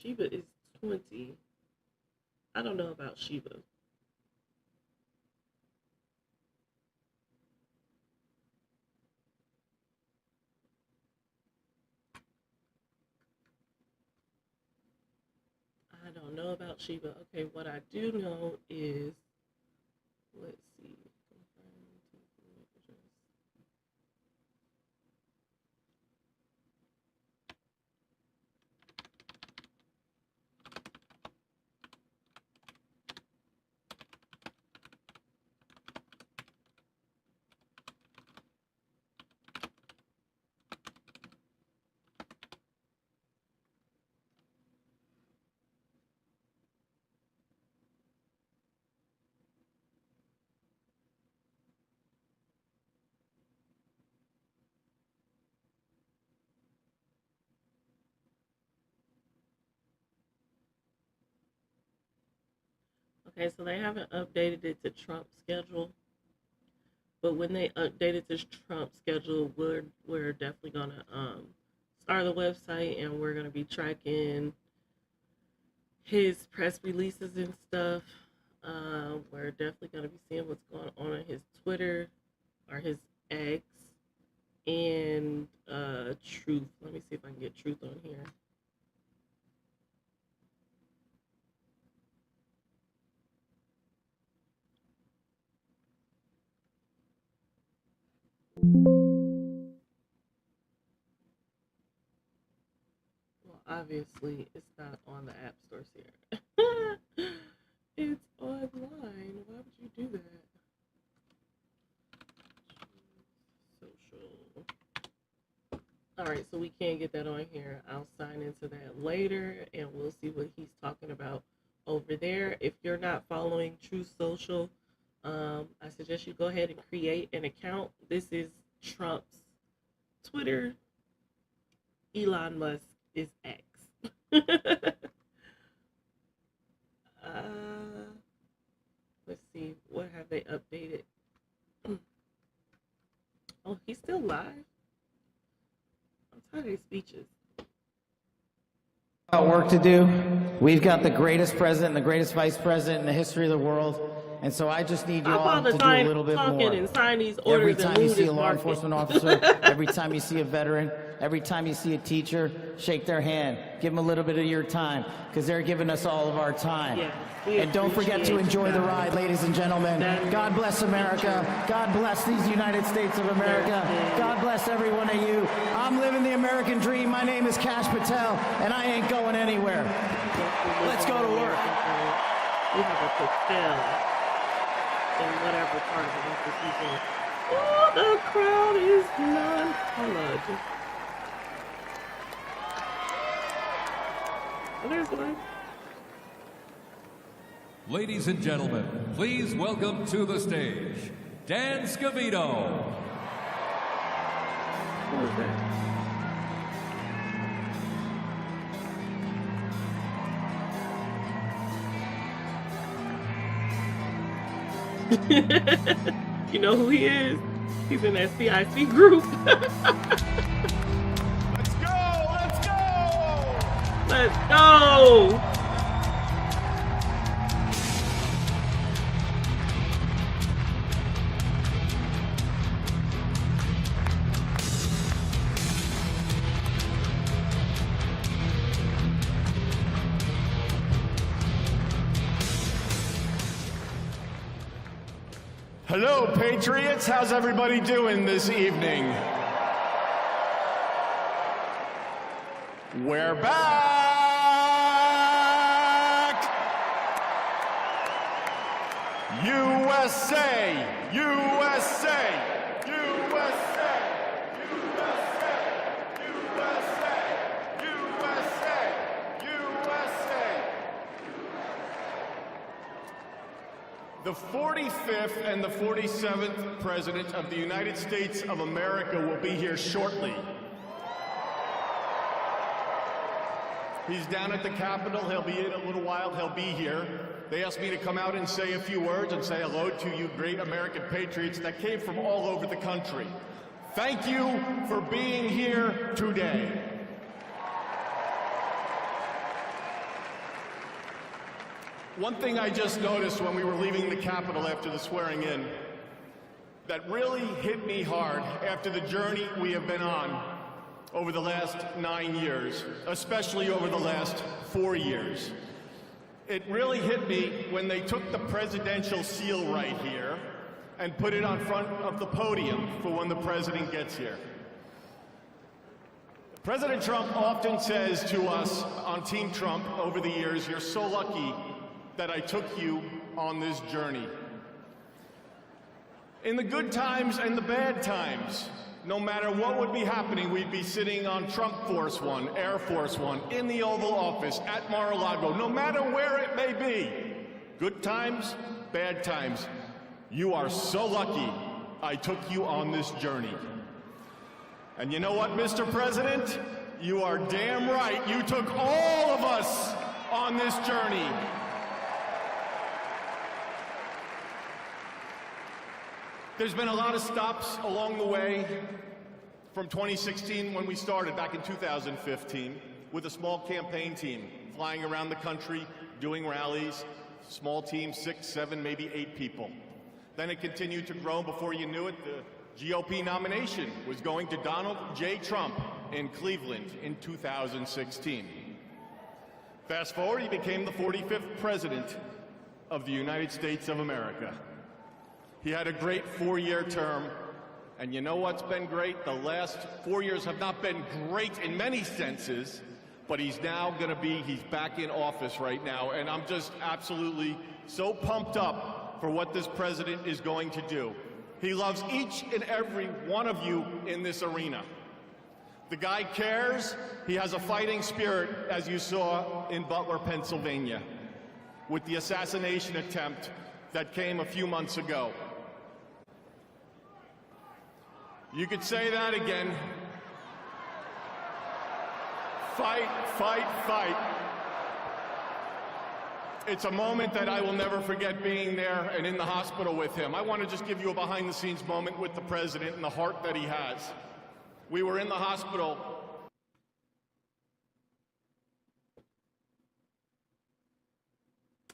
Shiba is 20. I don't know about Shiba. I don't know about Shiba. Okay, what I do know is, let's see. Okay, so they haven't updated it to Trump schedule, but when they update it to Trump schedule, we're definitely gonna start the website, and we're gonna be tracking his press releases and stuff. We're definitely gonna be seeing what's going on his Twitter or his X and Truth. Let me see if I can get Truth on here. Well, obviously, it's not on the app stores here. It's online. Why would you do that? Social. All right, so we can't get that on here. I'll sign into that later, and we'll see what he's talking about over there. If you're not following Truth Social, I suggest you go ahead and create an account. This is Trump's Twitter. Elon Musk is X. Let's see, what have they updated? Oh, he's still live? I'm tired of these speeches. Work to do. We've got the greatest president and the greatest vice president in the history of the world. And so I just need you all to do a little bit more. And sign these orders. Every time you see a law enforcement officer, every time you see a veteran, every time you see a teacher, shake their hand. Give them a little bit of your time, because they're giving us all of our time. Yes, and don't forget to enjoy the ride, ladies and gentlemen. God bless America. God bless these United States of America. God bless every one of you. I'm living the American dream. My name is Kash Patel, and I ain't going anywhere. Let's go to work. We have a Patel in whatever part of the office he's in. Oh, the crowd is non-colored. Oh, there's one. Ladies and gentlemen, please welcome to the stage, Dan Scavino. What was that? You know who he is? He's in that CIC group. Let's go! Let's go! Let's go! Hello, Patriots. How's everybody doing this evening? We're back! USA! USA! USA! USA! USA! USA! USA! The 45th and the 47th President of the United States of America will be here shortly. He's down at the Capitol. He'll be in a little while. He'll be here. They asked me to come out and say a few words and say hello to you great American patriots that came from all over the country. Thank you for being here today. One thing I just noticed when we were leaving the Capitol after the swearing in that really hit me hard after the journey we have been on over the last 9 years, especially over the last 4 years. It really hit me when they took the presidential seal right here and put it on front of the podium for when the president gets here. President Trump often says to us on Team Trump over the years, "You're so lucky that I took you on this journey." In the good times and the bad times, no matter what would be happening, we'd be sitting on Trump Force One, Air Force One, in the Oval Office, at Mar-a-Lago, no matter where it may be. Good times, bad times. You are so lucky I took you on this journey. And you know what, Mr. President? You are damn right. You took all of us on this journey. There's been a lot of stops along the way from 2016 when we started back in 2015 with a small campaign team flying around the country, doing rallies, small team, 6, 7, maybe 8 people. Then it continued to grow. Before you knew it, the GOP nomination was going to Donald J. Trump in Cleveland in 2016. Fast forward, he became the 45th President of the United States of America. He had a great 4-year term, and you know what's been great? The last 4 years have not been great in many senses, but he's back in office right now, and I'm just absolutely so pumped up for what this president is going to do. He loves each and every one of you in this arena. The guy cares. He has a fighting spirit, as you saw in Butler, Pennsylvania, with the assassination attempt that came a few months ago. You could say that again. Fight, fight, fight. It's a moment that I will never forget, being there and in the hospital with him. I want to just give you a behind-the-scenes moment with the president and the heart that he has. We were in the hospital.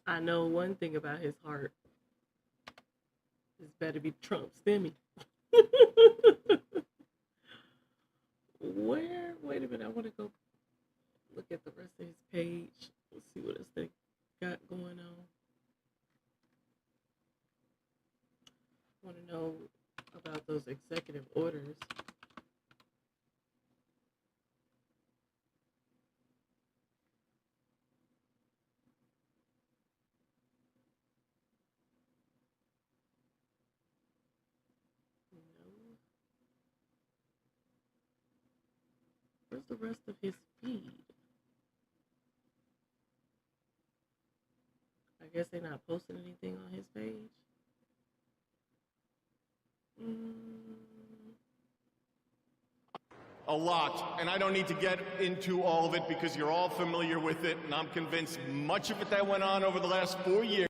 I know one thing about his heart. It's better be Trump stimmy. Wait a minute, I want to go look at the rest of his page. Let's see what else they got going on. I want to know about those executive orders. Where's the rest of his feed? I guess they're not posting anything on his page. A lot, and I don't need to get into all of it because you're all familiar with it, and I'm convinced much of it that went on over the last 4 years.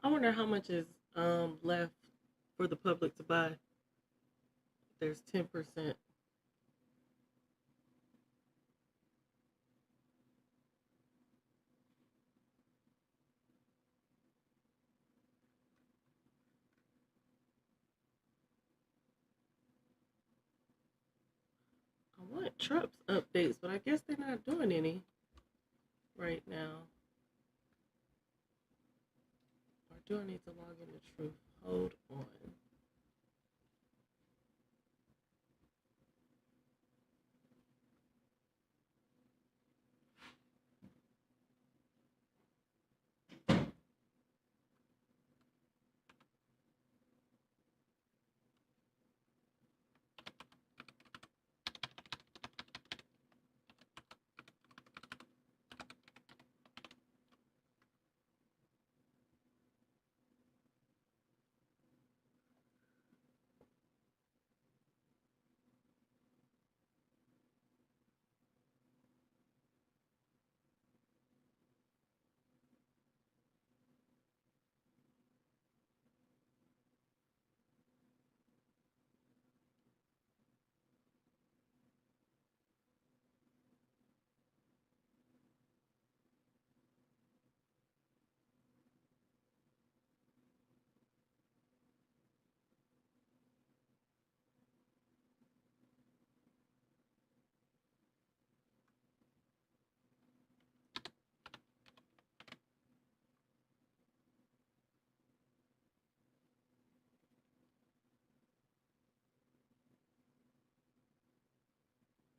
I wonder how much is left for the public to buy. there's 10%. I want Trump's updates, but I guess they're not doing any right now. Or do I need to log into Truth? Hold on.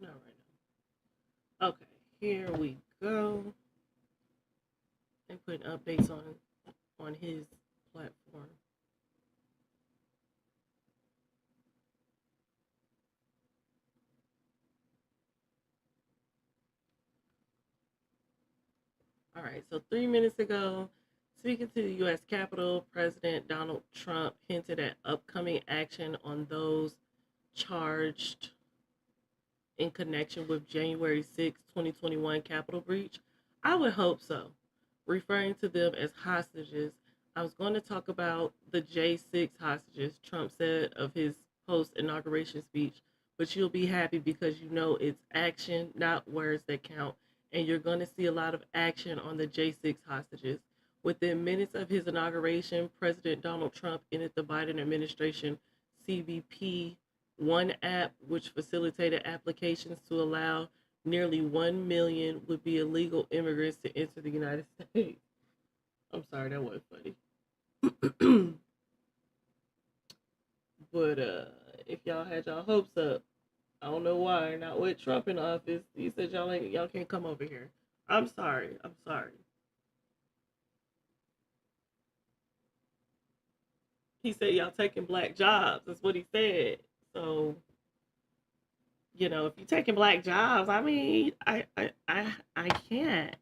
Not right now. Okay, here we go. They put updates on his platform. All right, so 3 minutes ago, speaking to the U.S. Capitol, President Donald Trump hinted at upcoming action on those charged in connection with January 6, 2021 Capitol breach. I would hope so. Referring to them as hostages, I was going to talk about the J6 hostages, Trump said of his post-inauguration speech, but you'll be happy because you know it's action, not words that count, and you're going to see a lot of action on the J6 hostages. Within minutes of his inauguration, President Donald Trump ended the Biden administration CBP One app, which facilitated applications to allow nearly 1 million would be illegal immigrants to enter the United States. I'm sorry, that wasn't funny. But if y'all had y'all hopes up, I don't know why, not with Trump in office. He said y'all can't come over here. I'm sorry. He said y'all taking black jobs. That's what he said. So, you know, if you're taking black jobs, I mean, I can't.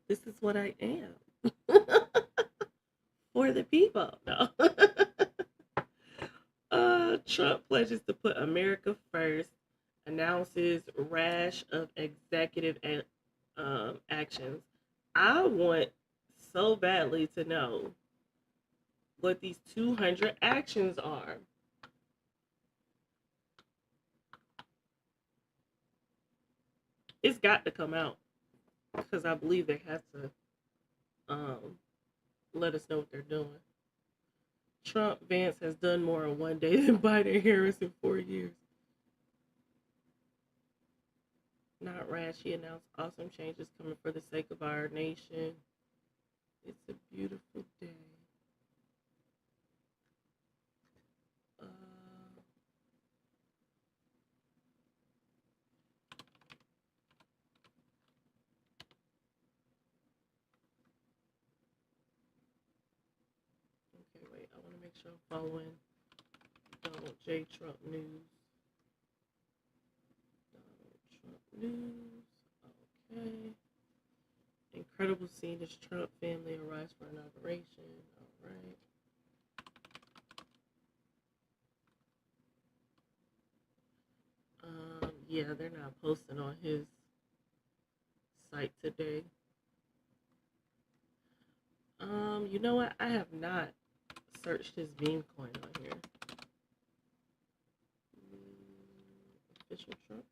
This is what I am. For the people. No. Trump pledges to put America first, announces rash of executive actions. I want so badly to know what these 200 actions are. It's got to come out because I believe they have to let us know what they're doing. Trump Vance has done more in one day than Biden Harris in 4 years. Not rash, he announced awesome changes coming for the sake of our nation. It's a beautiful day. Okay, wait, I want to make sure I'm following Donald J. Trump news. Donald Trump news. Okay. Incredible scene as Trump family arrives for inauguration. All right. Yeah, they're not posting on his site today. You know what? I have not searched his meme coin on here. official Trump.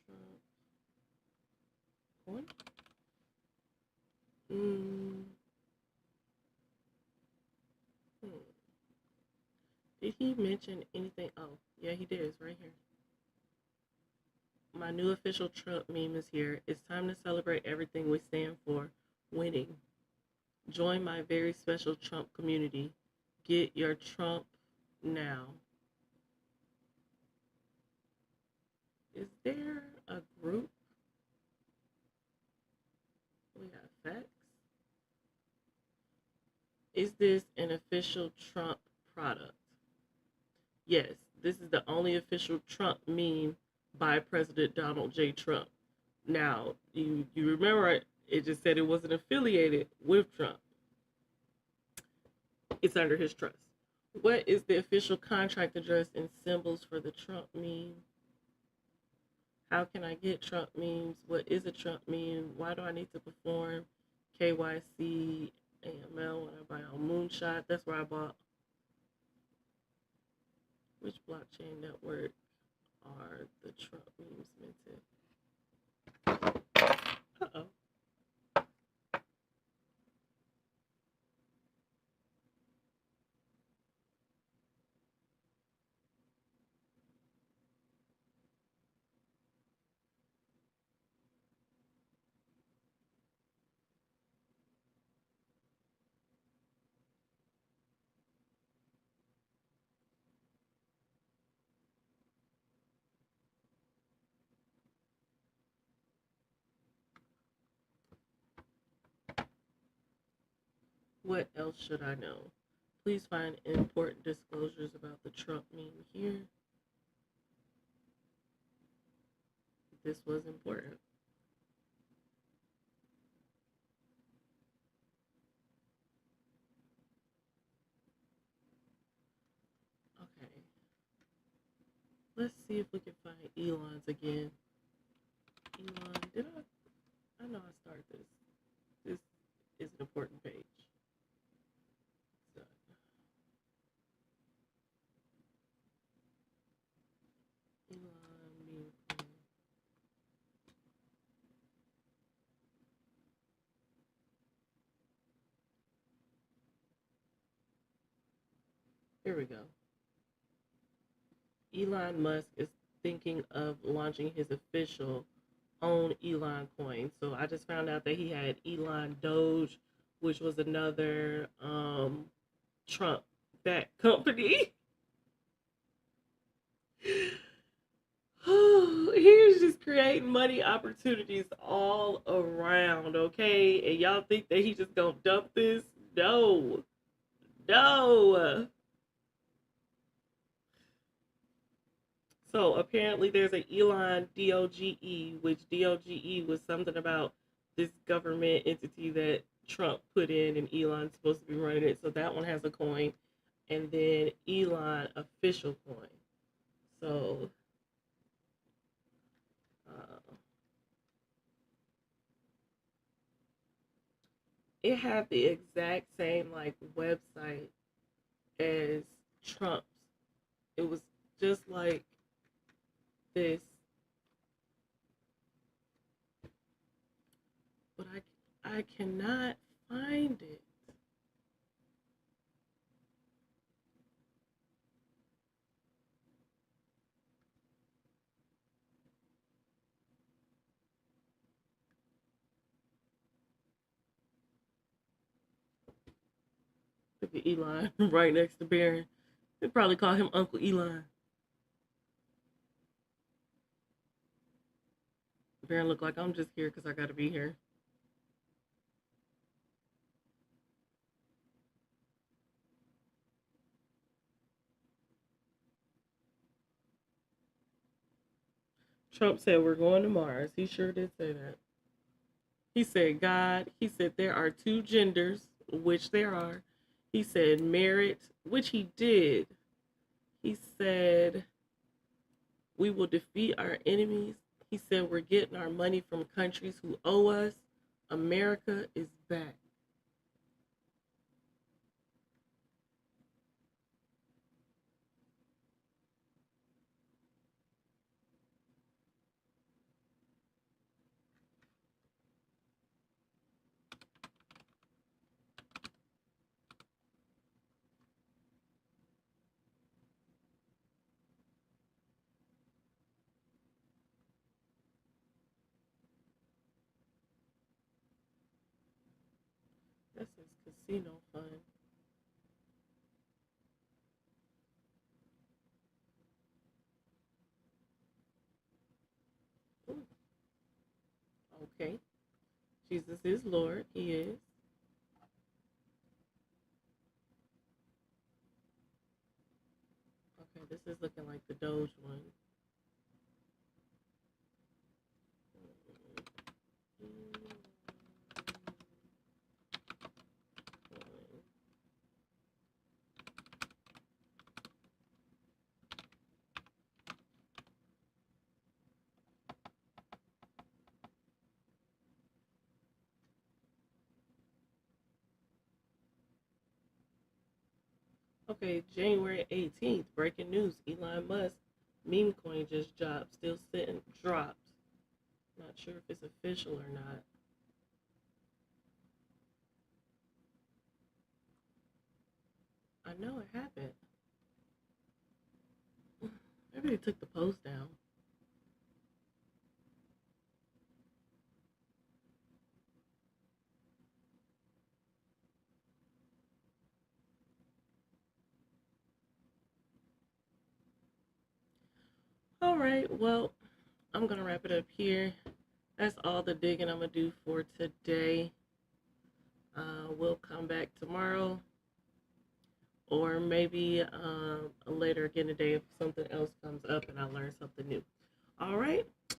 Trump coin. Mm. Hmm. Did he mention anything? Oh, yeah, he did. It's right here. My new official Trump meme is here. It's time to celebrate everything we stand for. Winning. Join my very special Trump community. Get your Trump now. Is there a group? We got facts. Is this an official Trump product? Yes, this is the only official Trump meme by President Donald J. Trump. Now, you remember it just said it wasn't affiliated with Trump. It's under his trust. What is the official contract address and symbols for the Trump meme? How can I get Trump memes? What is a Trump meme? Why do I need to perform KYC, AML when I buy on Moonshot? That's where I bought. Which blockchain network are the Trump memes minted? Uh-oh. What else should I know? Please find important disclosures about the Trump meme here. This was important. Okay. Let's see if we can find Elon's again. Elon, did I know I started this. This is an important page. So, Elon meme coin. Here we go. Elon Musk is thinking of launching his official own Elon coin. So I just found out that he had Elon Doge, which was another Trump backed company. He's just creating money opportunities all around, okay? And y'all think that he just gonna dump this? No. No. So apparently there's an Elon DOGE, which DOGE was something about this government entity that Trump put in, and Elon's supposed to be running it. So that one has a coin. And then Elon official coin. So it had the exact same like website as Trump's. It was just like this, but I cannot find it. Look at Elon right next to Barron. They probably call him Uncle Elon. Barron look like I'm just here because I got to be here. Trump said we're going to Mars. He sure did say that. He said God. He said there are two genders, which there are. He said merit, which he did. He said we will defeat our enemies. He said we're getting our money from countries who owe us. America is back. Casino fun. Ooh. Okay. Jesus is Lord. He is. Okay, this is looking like the Doge one. Okay, January 18th, breaking news. Elon Musk meme coin just dropped. Still sitting, dropped. Not sure if it's official or not. I know it happened. Maybe they took the post down. All right, well, I'm going to wrap it up here. That's all the digging I'm going to do for today. We'll come back tomorrow or maybe later again today if something else comes up and I learn something new. All right,